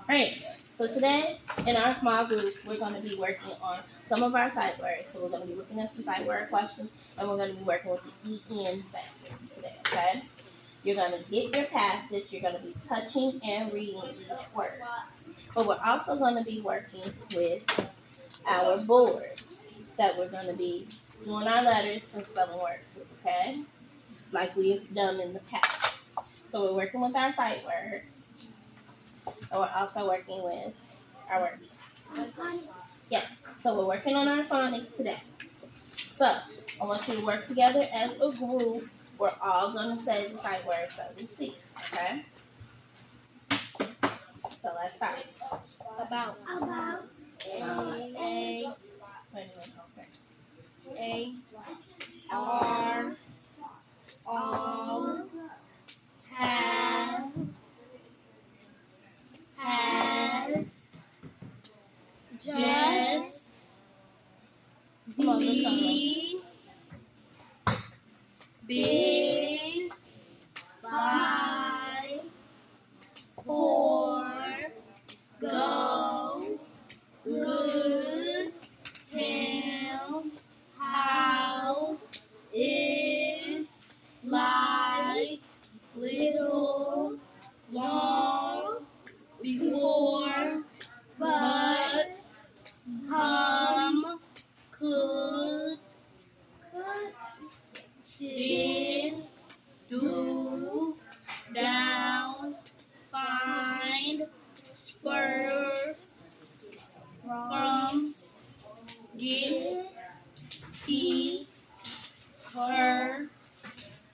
Alright, so today in our small group, we're going to be working on some of our sight words. So we're going to be looking at some sight word questions, and we're going to be working with the EN factor today, okay? You're going to get your passage, you're going to be touching and reading each word. But we're also going to be working with our boards that we're going to be doing our letters and spelling words with, okay? Like we've done in the past. So we're working with our sight words. And we're also working with our yes. So we're working on our phonics today. So I want you to work together as a group. We're all gonna say the sight words that we see. Okay. So let's start. About. A. A. R. All. Have. Has. Just. Be. Big. By. For. Go. Good. Him. How. Is. Like. Little. Long. Before. But. Come. Could. Did. Do. Down. Find. First. From. Get. He. Her.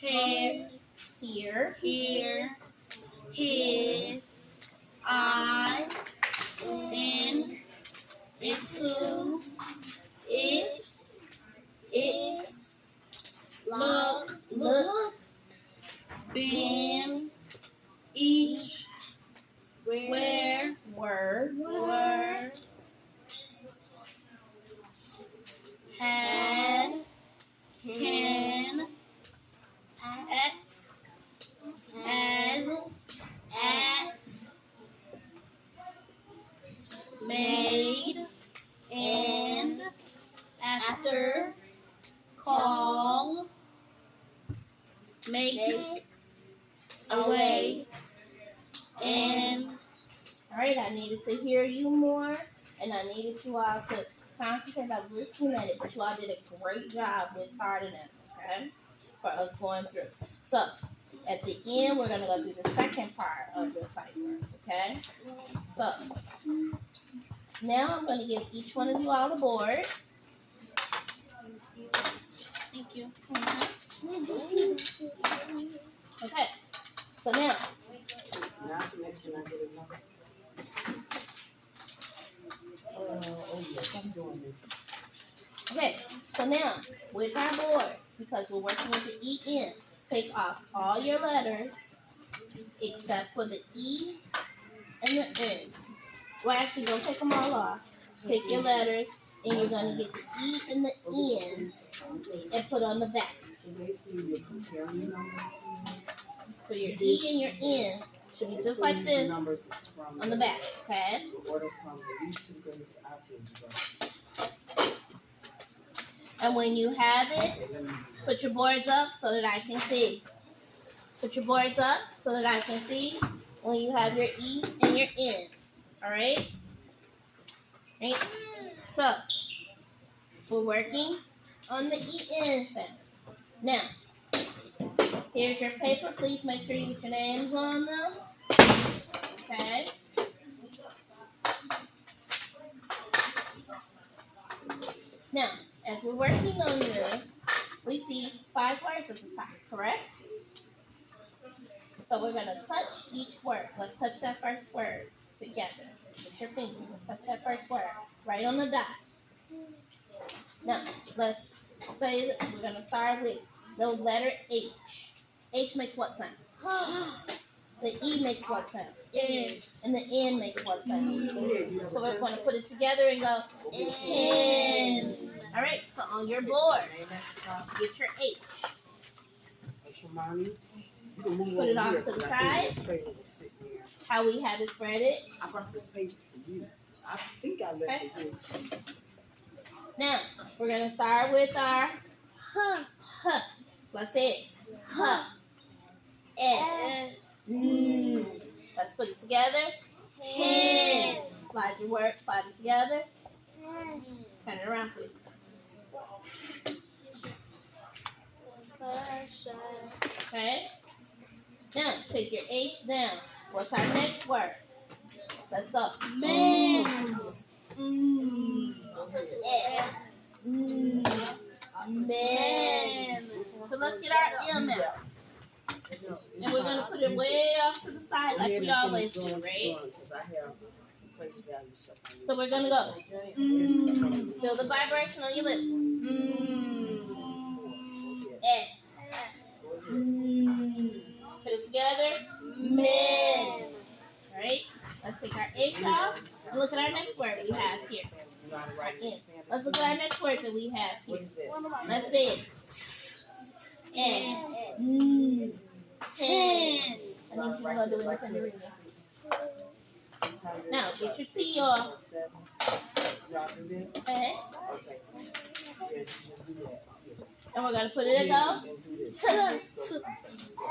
Hair. Here. Here. His. I. In. Into. It. It's. Look. Been. Each. Where. Word. Were. Had. Can. Ask. As. At. Made. And. After. Call. Make. Away. And. Alright, I needed to hear you more, and I needed you all to concentrate by looking at it. But you all did a great job with starting it, okay? For us going through. So, at the end, we're going to go through the second part of the sight words, okay? So, now I'm going to give each one of you all a board. Thank you. Okay, so now, okay, so now, with our boards, because we're working with the EN, take off all your letters except for the E and the N. Well, actually, don't take them all off. Take your letters, and you're going to get the E and the N and put on the back. So your E and your N should be just like this on the back, okay? And when you have it, put your boards up so that I can see. Put your boards up so that I can see when you have your E and your N. Alright? Right? So, we're working on the EN family. Now, here's your paper. Please make sure you get your names on them. Okay? Now, as we're working on this, we see 5 words at the top, correct? So we're going to touch each word. Let's touch that first word together. With your fingers. Let's touch that first word. Right on the dot. Now, let's say that we're going to start with the letter H. H makes what sound? The E makes what sound? N. And the N makes what sound? So we're going to put it together and go N. All right, so on your board, get your H. Put it off to the side. how we have it spread it. I brought this paper for you. I think I left it here. Now, we're going to start with our Huh. huh. Let's say it. Huh. Eh. Let's put it together. Hen. Slide your word, slide it together. Turn it around, sweetie. Okay. Now, take your H down. What's our next word? Let's go. Man. Eh. Man. So let's get our M out. And we're going to put it way off to the side like we always do, right? Because I have some place value stuff. So we're going to go. Feel the vibration on your lips. Eh. Put it together. Men. Alright? Let's take our H off and look at our next word we have here. Let's look at our next word that we have here. Let's say it. N. 10. I need you to go do it in the reading. Now, get your T off. Okay? And we're going to put it go.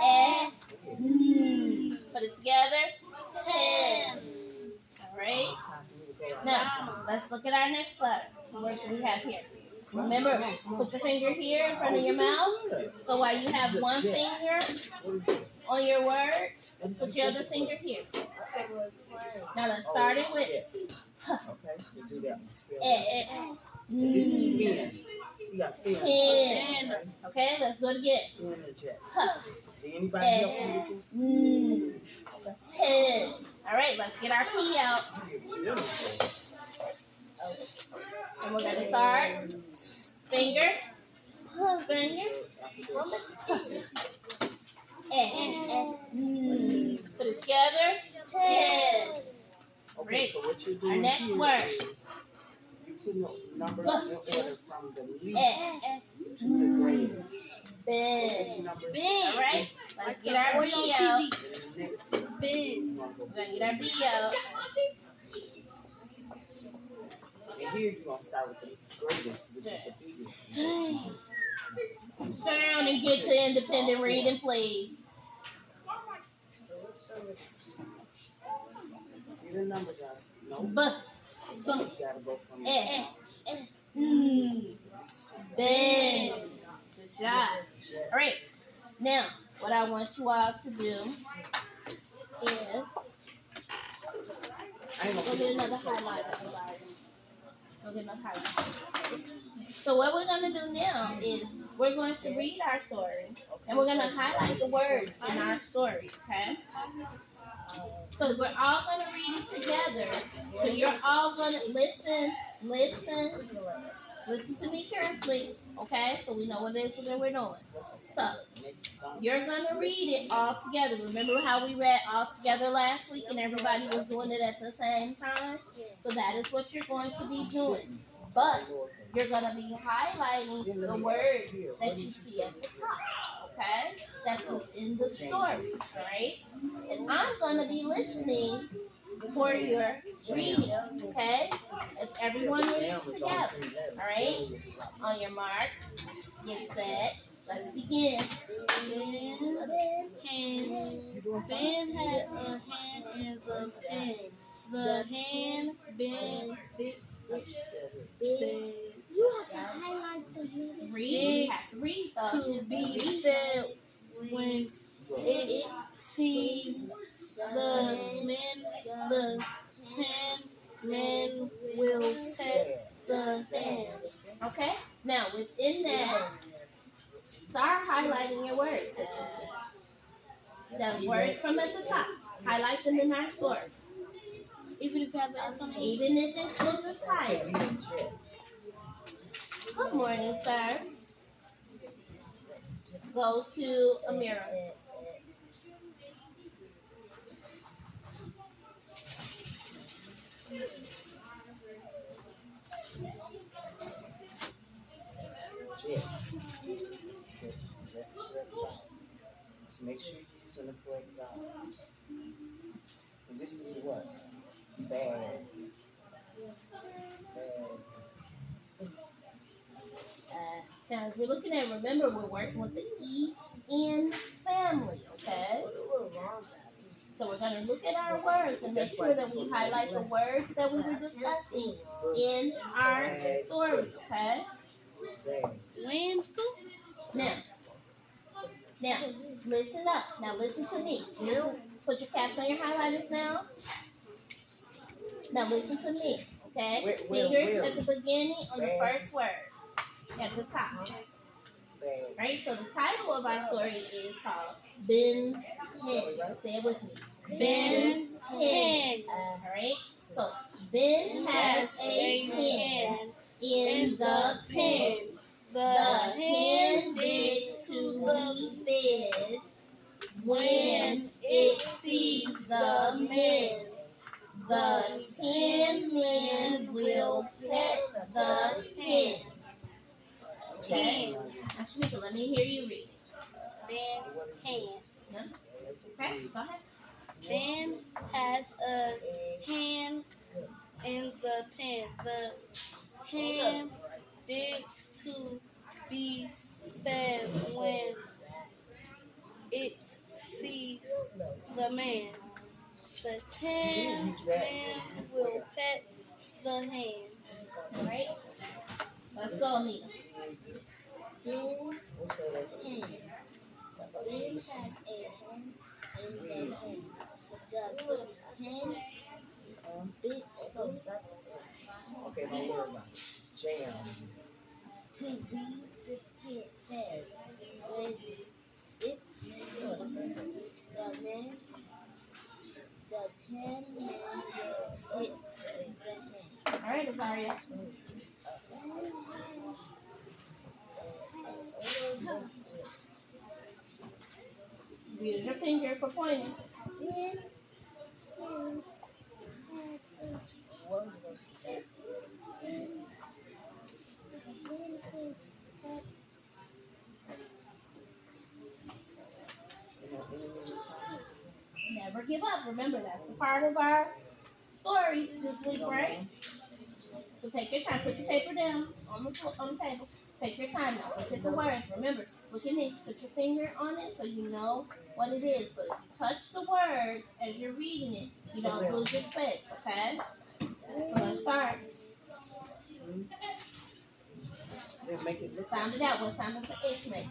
And put it together. 10. Alright? Now, let's look at our next letter. What words do we have here? Remember, put your finger here in front of your mouth. So while you have one finger on your word, put your other finger here. Now let's start it with okay, so do that one. Spell this is pen. You got pen. Pen. Okay, let's do it again. Pen and jet. Did anybody help me with this? Okay. Pen. All right, let's get our P out. And we're going to start. Finger. Finger. Put it together. Pen. Okay, Great. so what you're doing Our next here word. is you put numbers in order from the least to the greatest. Ben. So which numbers? All right, let's get our B out. And the next one, Ben. you wanna go We're going to get our B out. and here you're going to start with the greatest, which is the biggest. Sit down and get to independent reading, please. Get the numbers out. No. B. You just got to go from the Eh. least Ben. Good job. to jet. All right. Now, what I want you all to do is I ain't go gonna get another highlighter. Go get another highlighter. So what we're going to do now is we're going to read our story and we're going to highlight the words in our story, okay? So we're all going to read it together. So you're all going to listen to me carefully, okay? So we know what it is that we're doing. So you're going to read it all together. Remember how we read all together last week and everybody was doing it at the same time? So that is what you're going to be doing. But you're going to be highlighting the words that you see at the top, okay? That's in the story, right? And I'm going to be listening for your reading, okay? As everyone reads together, all right? On your mark, get set, let's begin. Ben has a hand in the pen. The hand Ben big. You have to highlight the word. Read, you have to read those. To be fed when it sees the 10 men will set the hand. Okay? Now, within that, start highlighting your words. The words from at the top. Highlight them in our story. Even if you have an on it. Even if it's in the title. Good morning, sir. Go to a mirror. Just make sure you're using the correct vowels. And this is what? Bad. Now, as we're looking at, remember, we're working with the E-N family, okay? So we're going to look at our words and make sure that we highlight the words that we were discussing in our story, okay? When Now, listen up. Now, listen to me. Listen, put your caps on your highlighters now. Now, listen to me, okay? Fingers at the beginning on the first word at the top. Right? So the title of our story is called Ben's Hen. Say it with me. Ben's Hen. Alright? So Ben has a hen in the pen. The hen begs to be fed when it sees the men. The 10 men will pet the hen. Okay? Now, Shamika, let me hear you read. Ben hen. Okay, go ahead. Ben has a hen in the pen. The hen begs to be fed when it sees the man. The 10 men will pet the hen. Alright? Let's go, Amina. What's that? Ben has a hen in the pen. The hen bit Okay, don't worry about it. Jam. to be fed when it's the man. The 10 men will hit the hen. Alright, Azaria. Use your finger for pointing. Never give up. Remember, that's the part of our story this week, right? So take your time. Put your paper down on the table. Take your time now. Look at the words. Remember, look at me. Put your finger on it so you know what it is. So if you touch the words as you're reading it, you don't lose your space, okay? So let's start. Then make it look Sound it out. What sound does the H make?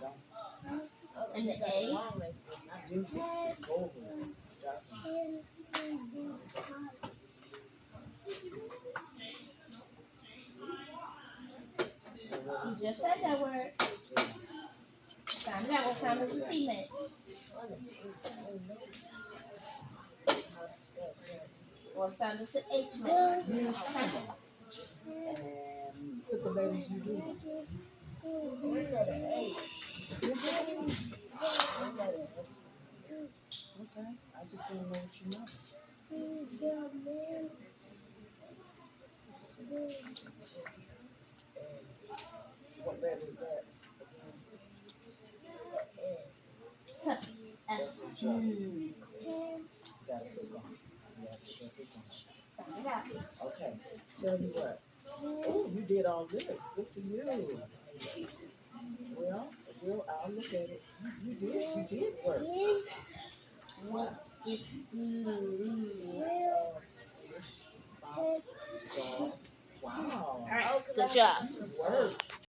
And the A? You fix it over. You just said that word. Sound it out. What sound does the T make? What sound does the H make? Okay. And put the letters you do. Okay, I just want to know what you know. What letter is that? That's a job. Mm. Gotta click on it. You have to show click on it. Sound it out. Okay, tell me what. Oh, you did all this. Good for you. Well, I'll look at it. You did work. What? If Fish, fox, dog. Wow. All right. Good job. Good work.